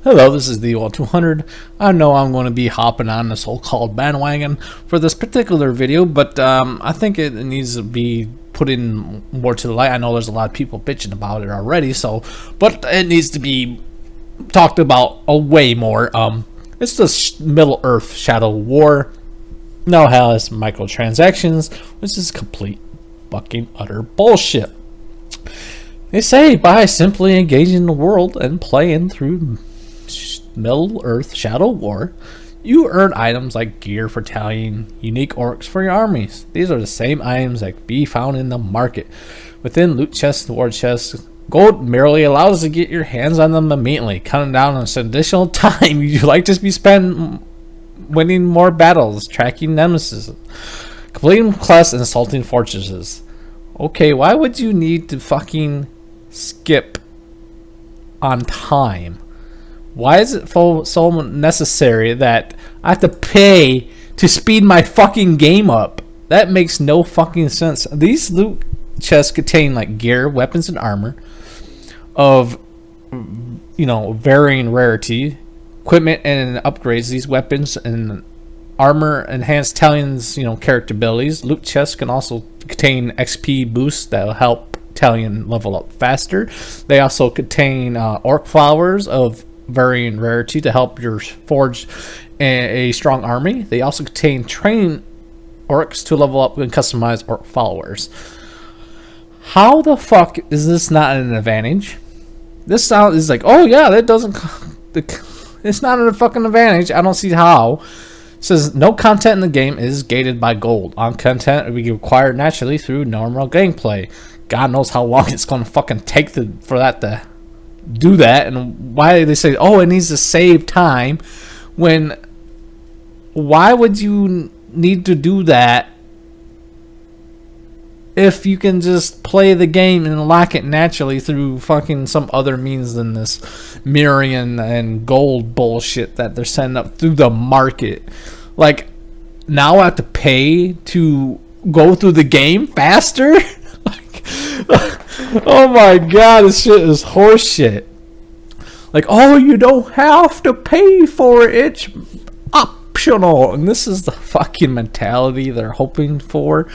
Hello, this is the old 200. I know I'm going to be hopping on the so-called bandwagon for this particular video, but I think it needs to be put in more to the light. I know there's a lot of people bitching about it already, but it needs to be talked about a way more. It's the Middle Earth Shadow War. Now has microtransactions, which is complete fucking utter bullshit. They say by simply engaging the world and playing through Middle Earth Shadow War, you earn items like gear for tallying unique orcs for your armies. These are the same items that can be found in the market. Within loot chests, war chests, gold merely allows to get your hands on them immediately, cutting down on some additional time you'd like to be spent winning more battles, tracking nemesis, completing quests, and assaulting fortresses. Okay, why would you need to fucking skip on time? Why is it so necessary that I have to pay to speed my fucking game up? That makes no fucking sense. These loot chests contain like gear, weapons, and armor of, varying rarity. Equipment and upgrades these weapons and armor enhance Talion's, character abilities. Loot chests can also contain XP boosts that will help Talion level up faster. They also contain orc flowers of varying rarity to help your forge a strong army. They also contain training orcs to level up and customize orc followers. How the fuck is this not an advantage? This sound is like, oh yeah, that doesn't. It's not a fucking advantage. I don't see how. It says no content in the game is gated by gold. On content will be acquired naturally through normal gameplay. God knows how long it's gonna fucking take for that to do that, and why they say, oh, it needs to save time. Why would you need to do that if you can just play the game and lock it naturally through fucking some other means than this mirroring and gold bullshit that they're sending up through the market? Like, now I have to pay to go through the game faster? Oh my god, this shit is horseshit. Like, oh, you don't have to pay for it, it's optional. And this is the fucking mentality they're hoping for.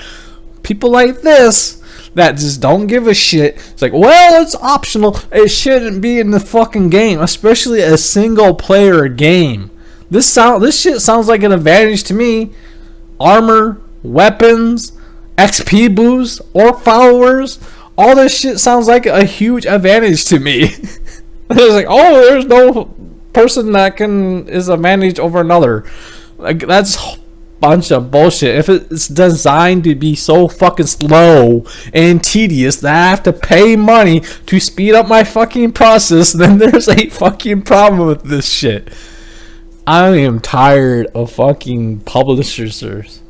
People like this that just don't give a shit. It's like, well, it's optional. It shouldn't be in the fucking game, especially a single player game. This shit sounds like an advantage to me. Armor, weapons, XP boosts, orc followers, all this shit sounds like a huge advantage to me. It's like, oh, there's no person that is advantage over another. Like, that's a bunch of bullshit. If it's designed to be so fucking slow and tedious that I have to pay money to speed up my fucking process, then there's a fucking problem with this shit. I am tired of fucking publishers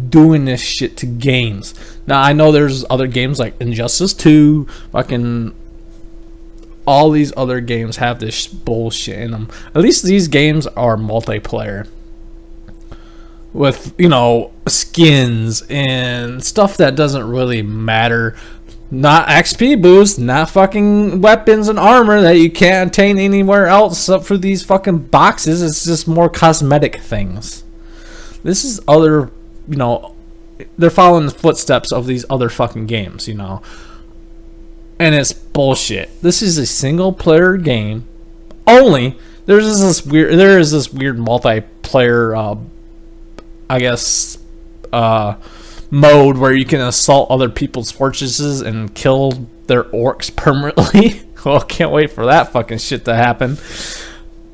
doing this shit to games. Now, I know there's other games like Injustice 2, fucking all these other games have this bullshit in them. At least these games are multiplayer with, skins and stuff that doesn't really matter. Not XP boosts, not fucking weapons and armor that you can't obtain anywhere else except for these fucking boxes. It's just more cosmetic things. This is other, they're following the footsteps of these other fucking games, and it's bullshit. This is a single player game only. There is this weird multiplayer mode where you can assault other people's fortresses and kill their orcs permanently. Well, can't wait for that fucking shit to happen.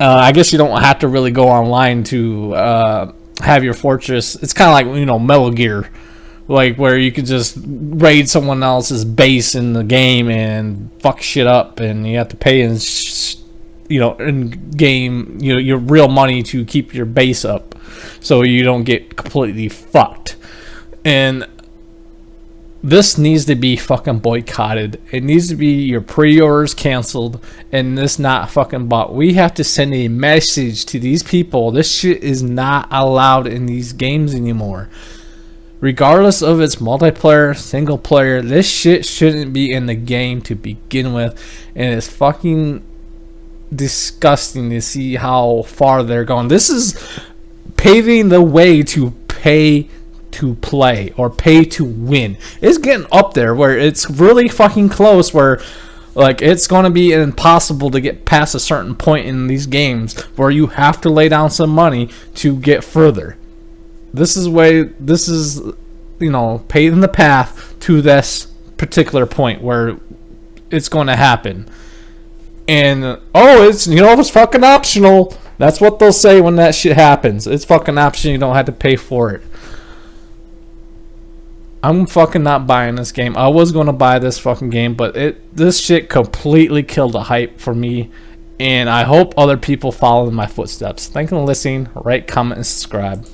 I guess you don't have to really go online to have your fortress. It's kind of like, Metal Gear, like where you could just raid someone else's base in the game and fuck shit up, and you have to pay in game your real money to keep your base up so you don't get completely fucked. And this needs to be fucking boycotted. It needs to be your pre-orders canceled, and this not fucking bought. We have to send a message to these people. This shit is not allowed in these games anymore. Regardless of its multiplayer, single player, this shit shouldn't be in the game to begin with, and it's fucking disgusting to see how far they're going. This is paving the way to pay to play or pay to win. It's getting up there where it's really fucking close, where like it's going to be impossible to get past a certain point in these games where you have to lay down some money to get further. This is paving the path to this particular point where it's going to happen. And it's fucking optional. That's what they'll say when that shit happens. It's fucking optional. You don't have to pay for it. I'm fucking not buying this game. I was going to buy this fucking game, but this shit completely killed the hype for me. And I hope other people follow in my footsteps. Thank you for listening. Rate, comment, and subscribe.